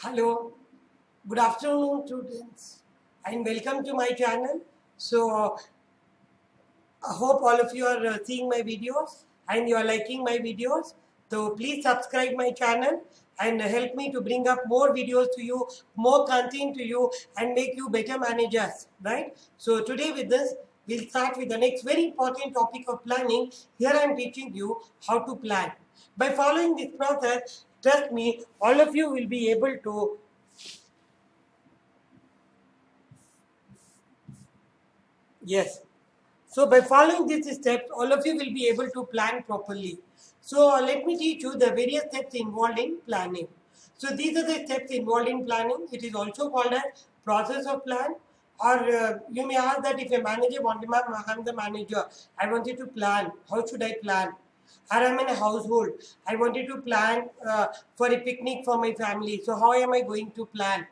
Hello, good afternoon, students, and welcome to my channel. So, I hope all of you are seeing my videos and you are liking my videos. So, please subscribe my channel and help me to bring up more videos to you, more content to you, and make you better managers. Right? So, today with this, we'll start with the next very important topic of planning. Here I am teaching you how to plan. By following this process, trust me, all of you will be able to. Yes. So by following these steps, all of you will be able to plan properly. So let me teach you the various steps involved in planning. So these are the steps involved in planning. It is also called as process of plan. Or you may ask that if a manager wants to, ma'am, I'm the manager, I wanted to plan. How should I plan? Or I'm in a household. I wanted to plan for a picnic for my family. So how am I going to plan?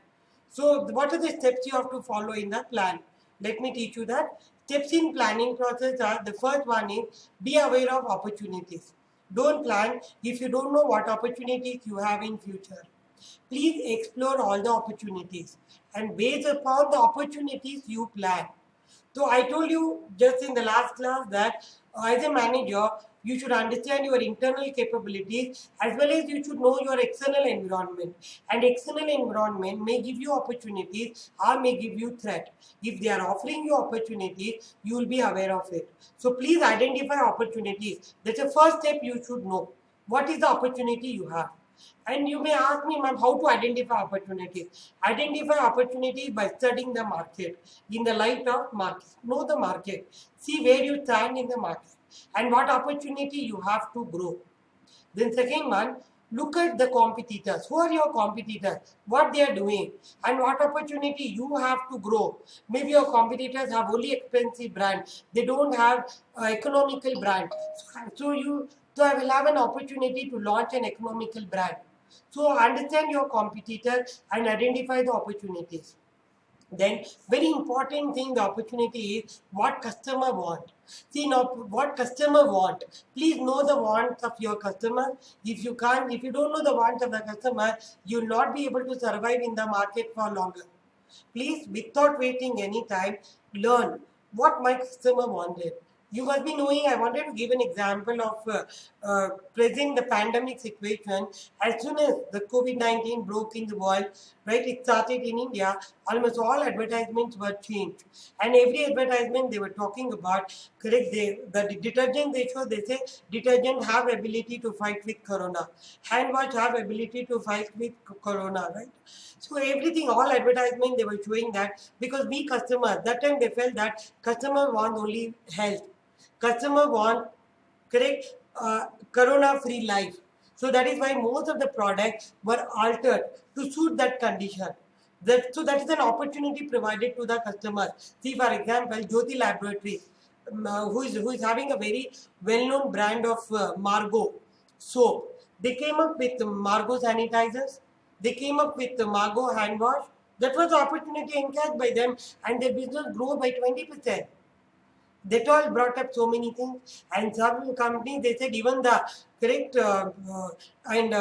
So what are the steps you have to follow in the plan? Let me teach you that. Steps in planning process are, the first one is be aware of opportunities. Don't plan if you don't know what opportunities you have in future. Please explore all the opportunities and based upon the opportunities you plan. So I told you just in the last class that as a manager, you should understand your internal capabilities as well as you should know your external environment. And external environment may give you opportunities or may give you threat. If they are offering you opportunities, you will be aware of it. So please identify opportunities. That's the first step you should know. What is the opportunity you have? And you may ask me, ma'am, how to identify opportunities? Identify opportunities by studying the market in the light of market. Know the market. See where you stand in the market and what opportunity you have to grow. Then second one, look at the competitors. Who are your competitors? What they are doing and what opportunity you have to grow. Maybe your competitors have only expensive brand. They don't have economical brand. So I will have an opportunity to launch an economical brand. So understand your competitor and identify the opportunities. Then very important thing, the opportunity is what customer want. See now what customer want. Please know the wants of your customer. If you don't know the wants of the customer, you will not be able to survive in the market for longer. Please, without wasting any time, learn what my customer wanted. You must be knowing, I wanted to give an example of present the pandemic situation. As soon as the COVID-19 broke in the world, right, it started in India, almost all advertisements were changed. And every advertisement they were talking about, correct, the detergent they show, they say detergent have ability to fight with corona. Hand wash have ability to fight with corona, right? So everything, all advertisement they were showing that because we customers, that time they felt that customer want only health. Customer want, correct, corona free life. So that is why most of the products were altered to suit that condition. So that is an opportunity provided to the customers. See, for example, Jyoti Laboratories, who is having a very well-known brand of Margot soap. They came up with Margot sanitizers. They came up with the Margot hand wash. That was the opportunity encouraged by them, and their business grew by 20%. That all brought up so many things, and some companies they said even the correct and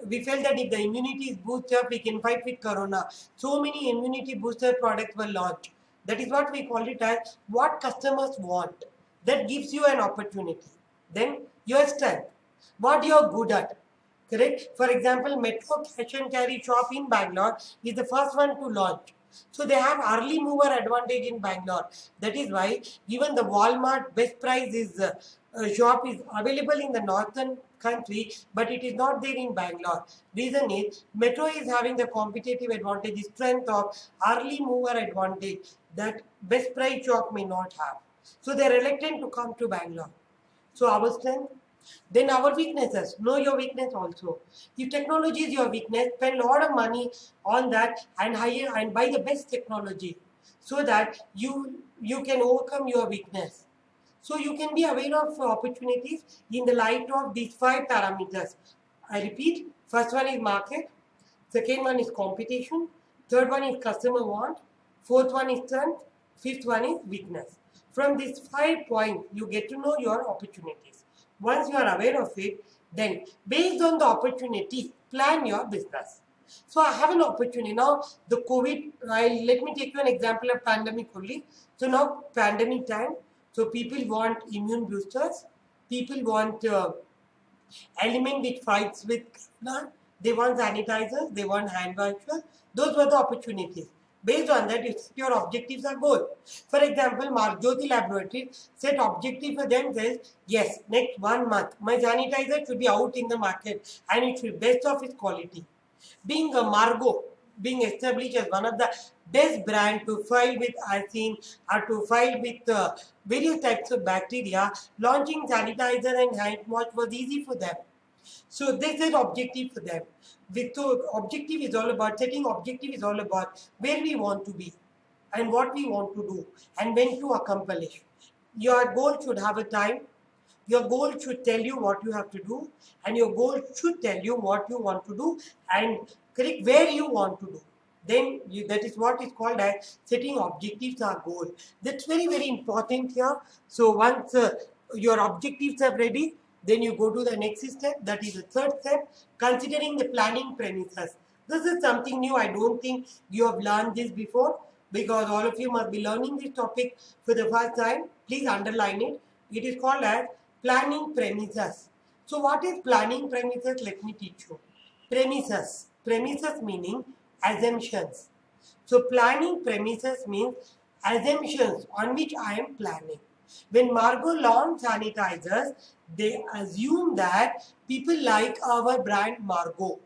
we felt that if the immunity is boosted up, we can fight with corona. So many immunity booster products were launched. That is what we call it as what customers want. That gives you an opportunity. Then your strength, what you are good at. Correct? For example, Metro Cash and Carry shop in Bangalore is the first one to launch. So they have early mover advantage in Bangalore. That is why even the Walmart best price is shop is available in the northern country, but it is not there in Bangalore. Reason is Metro is having the competitive advantage, the strength of early mover advantage that best price shop may not have. So they are reluctant to come to Bangalore. So our strength, then our weaknesses. Know your weakness also. If technology is your weakness, spend a lot of money on that and hire and buy the best technology so that you can overcome your weakness. So you can be aware of opportunities in the light of these 5 parameters. I repeat, first one is market, second one is competition, third one is customer want, fourth one is strength, fifth one is weakness. From these 5 points, you get to know your opportunities. Once you are aware of it, then based on the opportunity, plan your business. So I have an opportunity now. The COVID. Let me take you an example of pandemic only. So now pandemic time. So people want immune boosters. People want element which fights with corona. They want sanitizers, they want hand washes. Those were the opportunities. Based on that, if your objectives are goal. For example, Marjoti Laboratory set objective for themselves, yes, next 1 month, my sanitizer should be out in the market and it should be best of its quality. Being a Margo, being established as one of the best brand to fight with arsen or to fight with various types of bacteria, launching sanitizer and hand wash was easy for them. So this is objective for them. Objective is all about setting. Objective is all about where we want to be and what we want to do and when to accomplish. Your goal should have a time. Your goal should tell you what you have to do, and your goal should tell you what you want to do and correct where you want to do. Then that is what is called as setting objectives or goal. That's very, very important here. So once your objectives are ready, then you go to the next step. That is the third step, considering the planning premises. This is something new. I don't think you have learned this before, because all of you must be learning this topic for the first time. Please underline it. It is called as planning premises. So what is planning premises? Let me teach you. Premises. Premises meaning assumptions. So planning premises means assumptions on which I am planning. When Margo launched sanitizers, they assume that people like our brand Margo.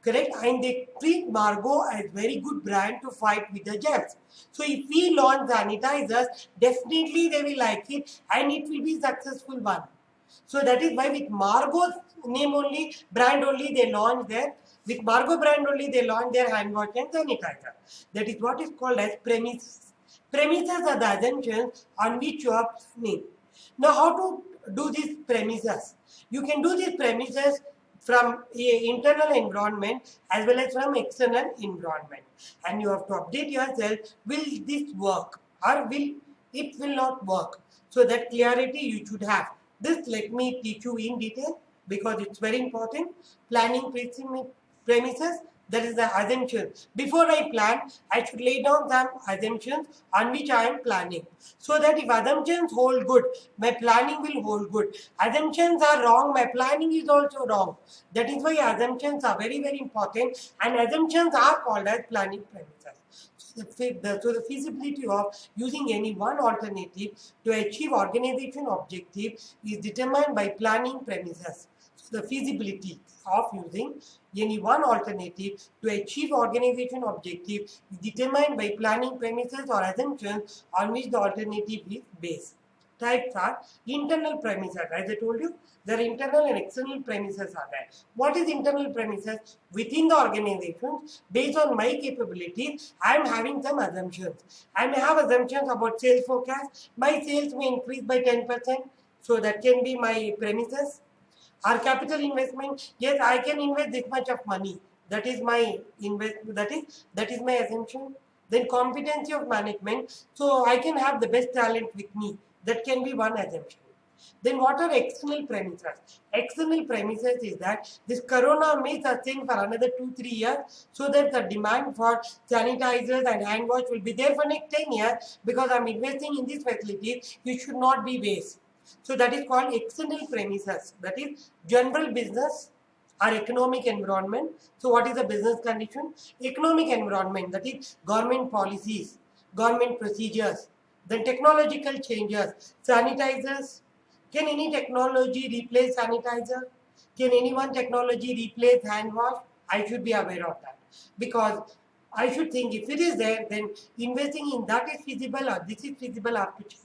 Correct? And they treat Margo as very good brand to fight with the germs. So if we launch sanitizers, definitely they will like it and it will be successful one. So that is why with Margo's name only, brand only, they launch their, with Margo brand only, they launch their hand wash and sanitizer. That is what is called as premises. Premises are the assumptions on which you are planning. Now how to do these premises? You can do these premises from internal environment as well as from external environment, and you have to update yourself, will this work or will it will not work. So that clarity you should have. This let me teach you in detail because it's very important. Planning premises, that is the assumption. Before I plan, I should lay down some assumptions on which I am planning. So that if assumptions hold good, my planning will hold good. Assumptions are wrong, my planning is also wrong. That is why assumptions are very, very important, and assumptions are called as planning premises. So the feasibility of using any one alternative to achieve organization objective is determined by planning premises. So the feasibility of using any one alternative to achieve organization objective is determined by planning premises or assumptions on which the alternative is based. Types are internal premises. As I told you, there are internal and external premises are there. What is internal premises? Within the organization, based on my capabilities, I am having some assumptions. I may have assumptions about sales forecast. My sales may increase by 10%. So that can be my premises. Our capital investment, yes, I can invest this much of money. That is my that is my assumption. Then competency of management. So I can have the best talent with me. That can be one assumption. Then what are external premises? External premises is that this corona may sustain for another 2-3 years, so that the demand for sanitizers and hand wash will be there for next 10 years, because I'm investing in this facility. You should not be waste. So that is called external premises. That is general business or economic environment. So what is the business condition? Economic environment, that is government policies, government procedures, then technological changes. Sanitizers, can any technology replace sanitizer? Can any one technology replace hand wash? I should be aware of that, because I should think if it is there, then investing in that is feasible or this is feasible, I have to check.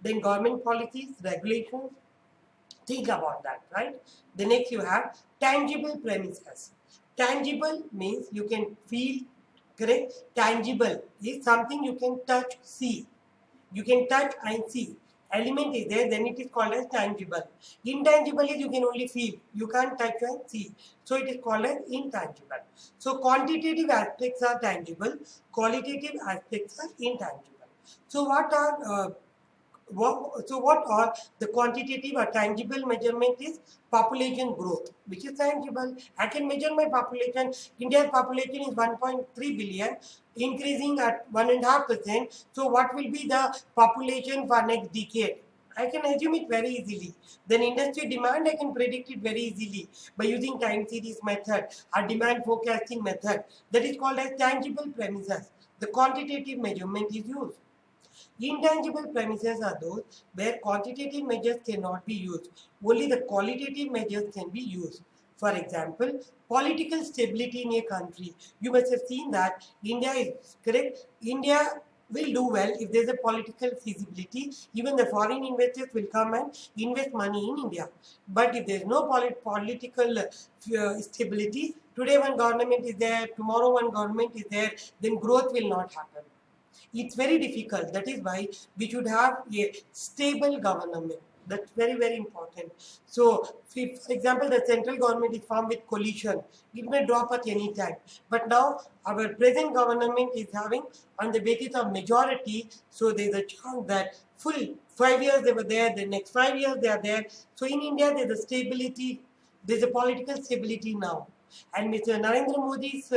Then government policies, regulations, think about that, right? The next you have tangible premises. Tangible means you can feel, correct? Tangible is something you can touch, see. You can touch and see. Element is there, then it is called as tangible. Intangible is you can only feel. You can't touch and see. So it is called as intangible. So quantitative aspects are tangible. Qualitative aspects are intangible. So what are what are the quantitative or tangible measurement is population growth, which is tangible. I can measure my population. India's population is 1.3 billion, increasing at 1.5%. So what will be the population for next decade? I can assume it very easily. Then industry demand, I can predict it very easily by using time series method or demand forecasting method. That is called as tangible premises. The quantitative measurement is used. Intangible premises are those where quantitative measures cannot be used. Only the qualitative measures can be used. For example, political stability in a country. You must have seen that India is correct. India will do well if there is a political feasibility. Even the foreign investors will come and invest money in India. But if there is no political stability, today one government is there, tomorrow one government is there, then growth will not happen. It's very difficult. That is why we should have a stable government. That's very, very important. So, if, for example, the central government is formed with coalition, it may drop at any time. But now, our present government is having on the basis of majority, so there's a chance that full 5 years they were there, the next 5 years they are there. So, in India, there's a stability, there's a political stability now. And Mr. Narendra Modi's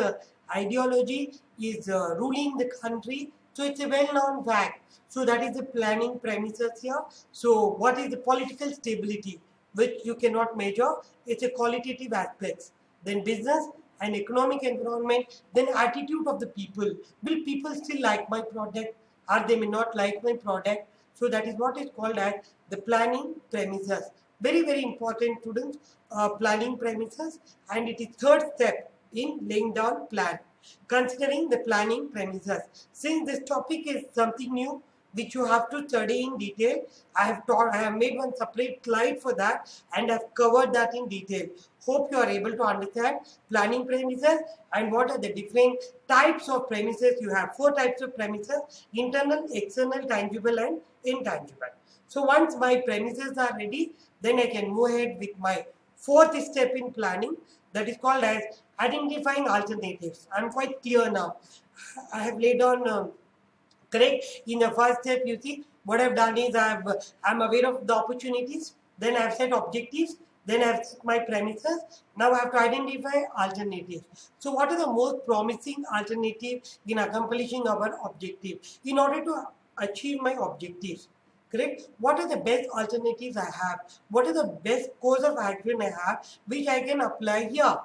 ideology is ruling the country, so it's a well-known fact. So that is the planning premises here. So what is the political stability, which you cannot measure? It's a qualitative aspect. Then business and economic environment. Then attitude of the people. Will people still like my product, or they may not like my product? So that is what is called as the planning premises. Very, very important, students, planning premises, and it is third step in laying down plan. Considering the planning premises. Since this topic is something new which you have to study in detail, I have made one separate slide for that and have covered that in detail. Hope you are able to understand planning premises and what are the different types of premises you have. 4 types of premises: internal, external, tangible and intangible. So once my premises are ready, then I can move ahead with my fourth step in planning, that is called as identifying alternatives. I am quite clear now. I have laid on correct. In the first step, you see what I've done is I'm aware of the opportunities, then I've set objectives, then I've set my premises. Now I have to identify alternatives. So what are the most promising alternatives in accomplishing our objective? In order to achieve my objectives, correct? What are the best alternatives I have? What are the best course of action I have which I can apply here?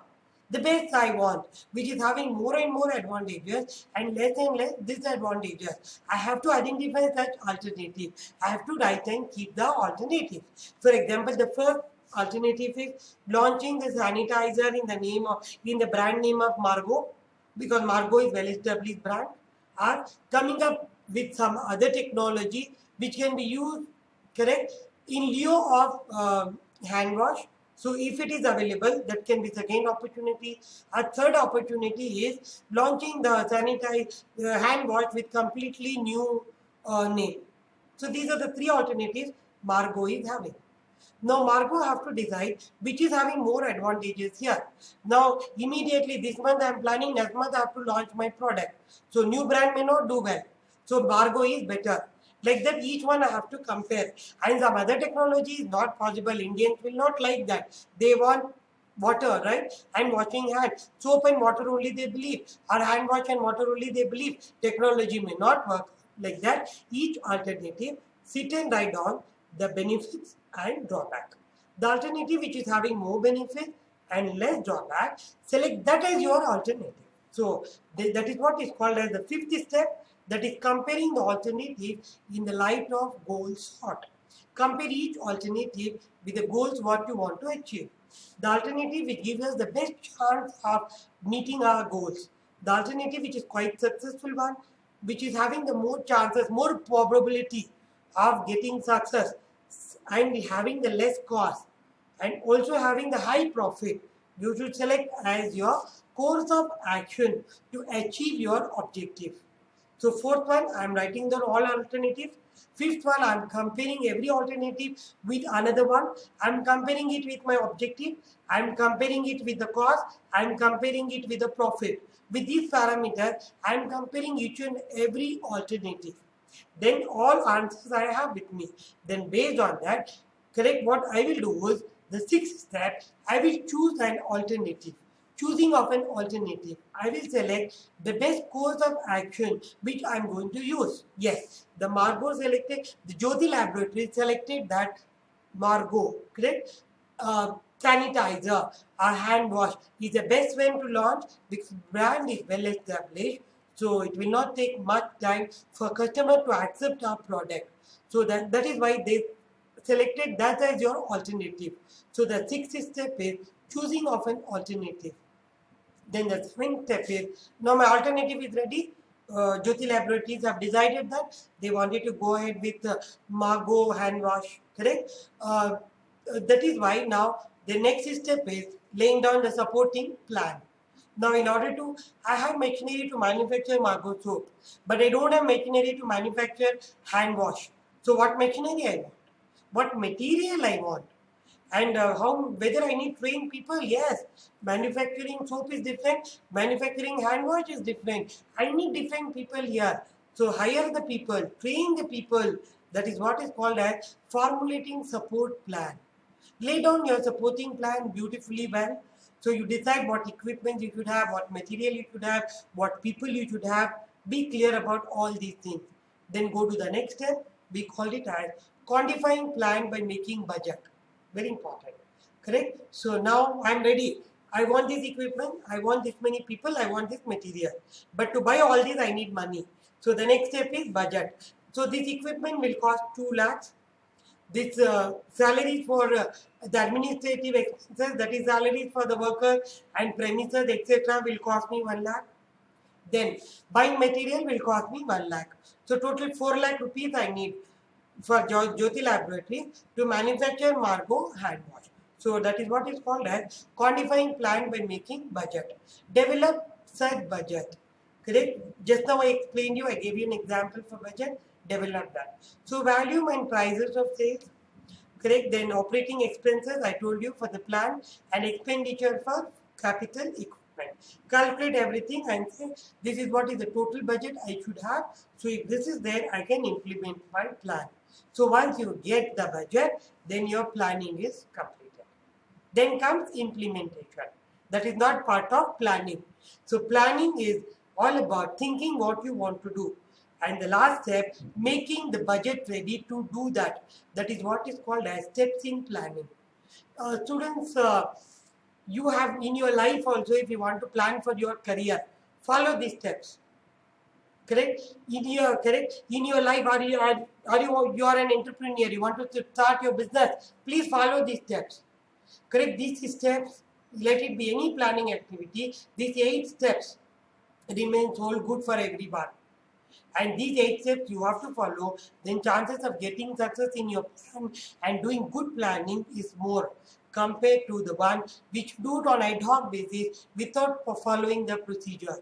The best I want, which is having more and more advantages and less disadvantages. I have to identify such alternative. I have to write and keep the alternative. For example, the first alternative is launching the sanitizer in the brand name of Margo, because Margo is well established brand, or coming up with some other technology which can be used, correct, in lieu of hand wash. So if it is available, that can be second opportunity. A third opportunity is launching the sanitize hand wash with completely new name. So these are the 3 alternatives Margo is having. Now Margo have to decide which is having more advantages here. Now immediately this month I am planning, next month I have to launch my product. So new brand may not do well. So Margo is better. Like that, each one I have to compare. And some other technology is not possible. Indians will not like that. They want water, right? And washing hands. Soap and water only they believe. Or hand wash and water only they believe. Technology may not work like that. Each alternative, sit and write down the benefits and drawback. The alternative which is having more benefit and less drawback, select that as your alternative. So that is what is called as the 5th step, that is comparing the alternative in the light of goals sought. Compare each alternative with the goals what you want to achieve. The alternative which gives us the best chance of meeting our goals. The alternative which is quite successful one, which is having the more chances, more probability of getting success and having the less cost and also having the high profit. You should select as your course of action to achieve your objective. So 4th one, I am writing down all alternatives. 5th one, I am comparing every alternative with another one. I am comparing it with my objective. I am comparing it with the cost. I am comparing it with the profit. With these parameters, I am comparing each and every alternative. Then all answers I have with me. Then based on that, correct, what I will do is the sixth step, I will choose an alternative. Choosing of an alternative, I will select the best course of action which I am going to use. Yes, the Margot selected, the Jyoti Laboratory selected that Margot, correct? Sanitizer or hand wash is the best one to launch because brand is well established. So it will not take much time for customer to accept our product. So that is why they selected that as your alternative. So the sixth step is choosing of an alternative. Then the seventh step is now my alternative is ready. Jyoti Laboratories have decided that they wanted to go ahead with Margot hand wash, correct? That is why now the next step is laying down the supporting plan. Now, in order to, I have machinery to manufacture Margot soap, but I don't have machinery to manufacture hand wash. So, what machinery I want? What material I want? And whether I need trained people? Yes. Manufacturing soap is different. Manufacturing hand wash is different. I need different people here. So hire the people, train the people. That is what is called as formulating support plan. Lay down your supporting plan beautifully well. So you decide what equipment you should have, what material you should have, what people you should have. Be clear about all these things. Then go to the next step. We call it as quantifying plan by making budget. Very important. Correct? So now I'm ready. I want this equipment, I want this many people, I want this material. But to buy all these, I need money. So the next step is budget. So this equipment will cost 2 lakhs. This salary for the administrative expenses, that is salaries for the worker and premises, etc., will cost me 1 lakh. Then buying material will cost me 1 lakh. So total 4 lakh rupees I need for Jyoti Laboratory to manufacture Margot hand wash. So that is what is called as quantifying plan by making budget. Develop such budget. Correct? Just now I explained you, I gave you an example for budget. Develop that. So volume and prices of sales. Correct? Then operating expenses, I told you for the plan, and expenditure for capital equipment. Calculate everything and say this is what is the total budget I should have. So if this is there, I can implement my plan. So once you get the budget, then your planning is completed. Then comes implementation. That is not part of planning. So planning is all about thinking what you want to do. And the last step, making the budget ready to do that. That is what is called as steps in planning. Students, you have in your life also, if you want to plan for your career, follow these steps. Correct? In your life, you are an entrepreneur, you want to start your business, please follow these steps. Correct? These steps, let it be any planning activity, these 8 steps remains all good for everyone. And these 8 steps you have to follow, then chances of getting success in your plan and doing good planning is more compared to the one which do it on ad hoc basis without following the procedure.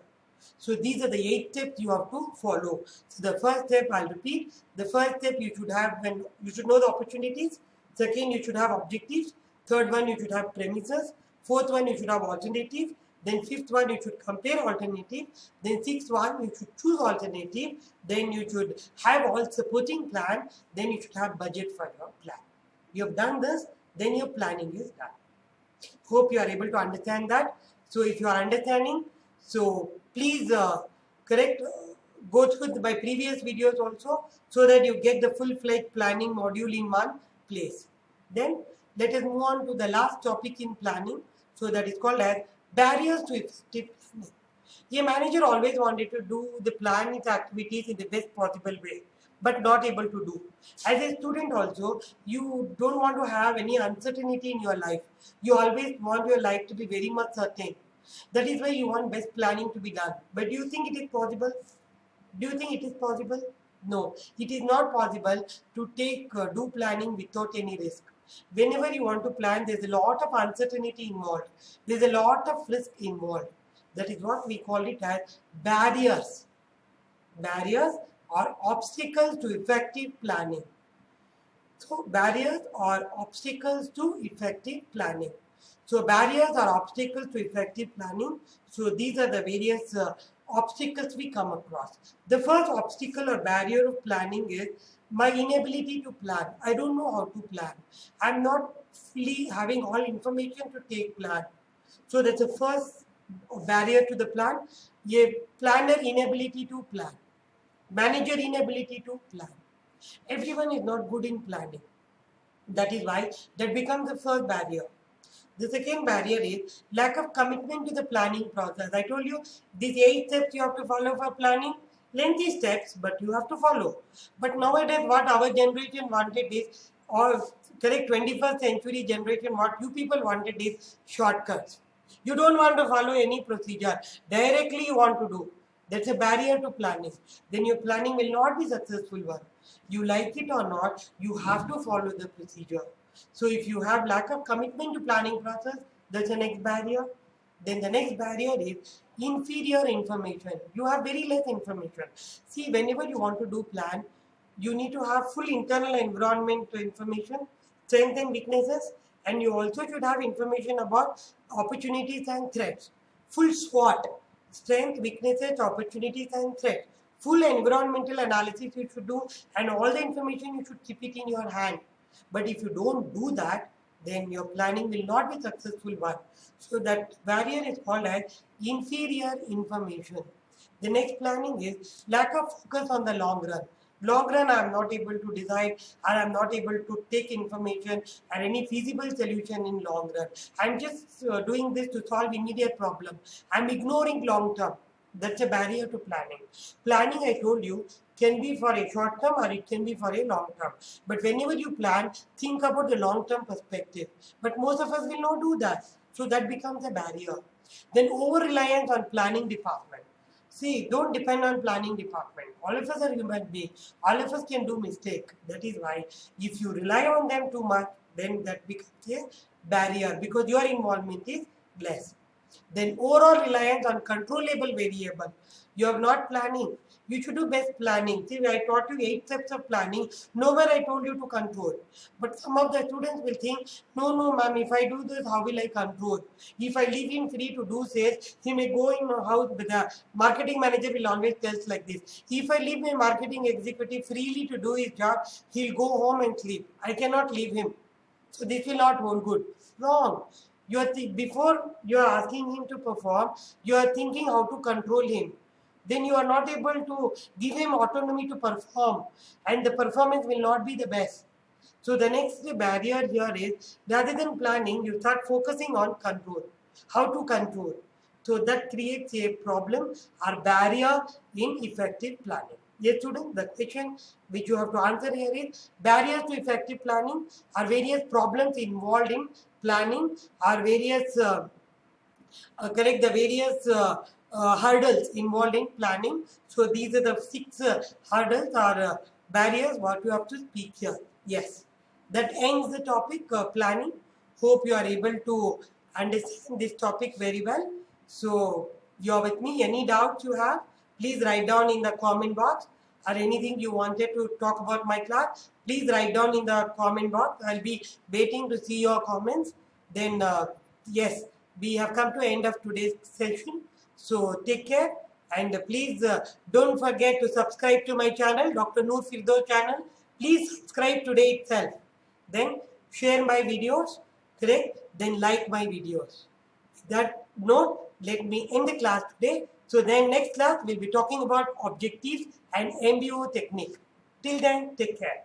So these are the 8 steps you have to follow. So the first step, I'll repeat, the first step you should have when you should know the opportunities. Second, you should have objectives. Third one, you should have premises. Fourth one, you should have alternative. Then fifth one, you should compare alternative. Then sixth one, you should choose alternative. Then you should have all supporting plan. Then you should have budget for your plan. You have done this, then your planning is done. Hope you are able to understand that. So if you are understanding, so please go through my previous videos also so that you get the full-fledged planning module in one place. Then let us move on to the last topic in planning. So that is called as barriers to effective planning. A manager always wanted to do the plan its activities in the best possible way, but not able to do. As a student also, you don't want to have any uncertainty in your life. You always want your life to be very much certain. That is why you want best planning to be done. But do you think it is possible? Do you think it is possible? No, it is not possible to do planning without any risk. Whenever you want to plan, there's a lot of uncertainty involved. There's a lot of risk involved. That is what we call it as barriers. Barriers are obstacles to effective planning. So barriers are obstacles to effective planning. So barriers are obstacles to effective planning. So these are the various obstacles we come across. The first obstacle or barrier of planning is my inability to plan. I don't know how to plan. I'm not fully having all information to take plan. So that's the first barrier to the plan. A planner inability to plan. Manager inability to plan. Everyone is not good in planning. That is why that becomes the first barrier. The second barrier is lack of commitment to the planning process. I told you these 8 steps you have to follow for planning. Lengthy steps, but you have to follow. But nowadays, what our generation wanted is, or correct 21st century generation, what you people wanted is shortcuts. You don't want to follow any procedure. Directly you want to do. That's a barrier to planning. Then your planning will not be successful one. You like it or not, you have to follow the procedure. So if you have lack of commitment to planning process, that's the next barrier. Then the next barrier is inferior information. You have very less information. See, whenever you want to do plan, you need to have full internal environment information, strengths and weaknesses, and you also should have information about opportunities and threats. Full SWOT, strength, weaknesses, opportunities and threats. Full environmental analysis you should do, and all the information you should keep it in your hand. But if you don't do that, then your planning will not be successful one. So that barrier is called as inferior information. The next planning is lack of focus on the long run. Long run, I am not able to decide, or I am not able to take information and any feasible solution in long run. I am just doing this to solve immediate problem. I am ignoring long term. That's a barrier to planning. Planning, I told you, can be for a short term or it can be for a long term. But whenever you plan, think about the long term perspective. But most of us will not do that. So that becomes a barrier. Then over reliance on planning department. See, don't depend on planning department. All of us are human beings. All of us can do mistake. That is why if you rely on them too much, then that becomes a barrier because your involvement is less. Then overall reliance on controllable variable. You are not planning. You should do best planning. See, I taught you 8 steps of planning. Nowhere I told you to control. But some of the students will think, no, ma'am, if I do this, how will I control? If I leave him free to do sales, he may go in a house, but the marketing manager will always tell like this. If I leave my marketing executive freely to do his job, he'll go home and sleep. I cannot leave him. So this will not hold good. Wrong. Before you are asking him to perform, you are thinking how to control him. Then you are not able to give him autonomy to perform, and the performance will not be the best. So the next barrier here is, rather than planning, you start focusing on control. How to control? So that creates a problem or barrier in effective planning. Yes, students, the question which you have to answer here is, barriers to effective planning are various problems involved in planning, are various correct the various hurdles involved in planning. So these are the 6 hurdles or barriers what you have to speak here. Yes, that ends the topic planning. Hope you are able to understand this topic very well. So you are with me. Any doubts you have, please write down in the comment box, or anything you wanted to talk about my class, please write down in the comment box. I'll be waiting to see your comments. Then yes, we have come to the end of today's session. So take care, and please don't forget to subscribe to my channel, Dr. Noor Firdaus channel. Please subscribe today itself. Then share my videos, correct? Then like my videos. That note, let me end the class today. So then next class we'll be talking about objectives and MBO technique. Till then, take care.